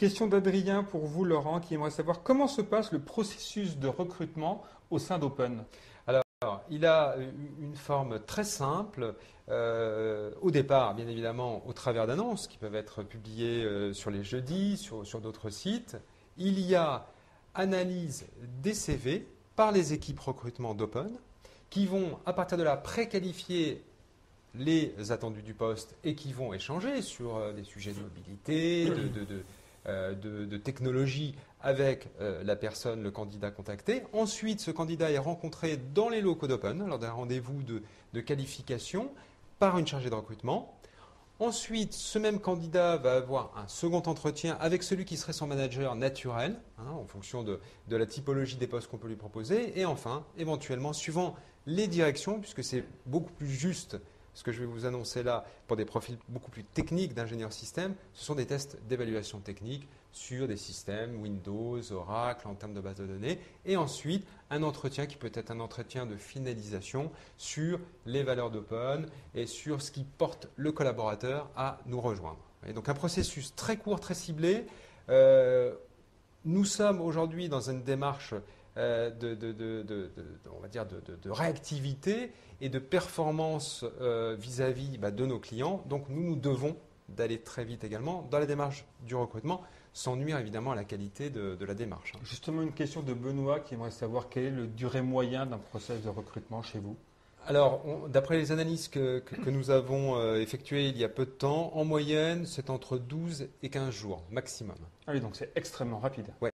Question d'Adrien pour vous, Laurent, qui aimerait savoir comment se passe le processus de recrutement au sein d'Open. Alors, il a une forme très simple. Au départ, bien évidemment, au travers d'annonces qui peuvent être publiées sur les jeudis, sur d'autres sites. Il y a analyse des CV par les équipes recrutement d'Open qui vont, à partir de là, préqualifier les attendus du poste et qui vont échanger sur des sujets de mobilité, de technologie avec la personne, le candidat contacté. Ensuite, ce candidat est rencontré dans les locaux d'Open lors d'un rendez-vous de qualification par une chargée de recrutement. Ensuite, ce même candidat va avoir un second entretien avec celui qui serait son manager naturel, en fonction de la typologie des postes qu'on peut lui proposer. Et enfin, éventuellement, suivant les directions, puisque c'est beaucoup plus juste ce que je vais vous annoncer là, pour des profils beaucoup plus techniques d'ingénieurs système, ce sont des tests d'évaluation technique sur des systèmes Windows, Oracle, en termes de base de données. Et ensuite, un entretien qui peut être un entretien de finalisation sur les valeurs d'Open et sur ce qui porte le collaborateur à nous rejoindre. Et donc un processus très court, très ciblé. Nous sommes aujourd'hui dans une démarche on va dire de réactivité et de performance vis-à-vis de nos clients. Donc nous devons d'aller très vite également dans la démarche du recrutement, sans nuire évidemment à la qualité de la démarche. Justement, une question de Benoît qui aimerait savoir quelle est le durée moyen d'un process de recrutement chez vous. Alors, d'après les analyses que nous avons effectuées il y a peu de temps, en moyenne, c'est entre 12 et 15 jours maximum. Ah oui, donc c'est extrêmement rapide. Ouais.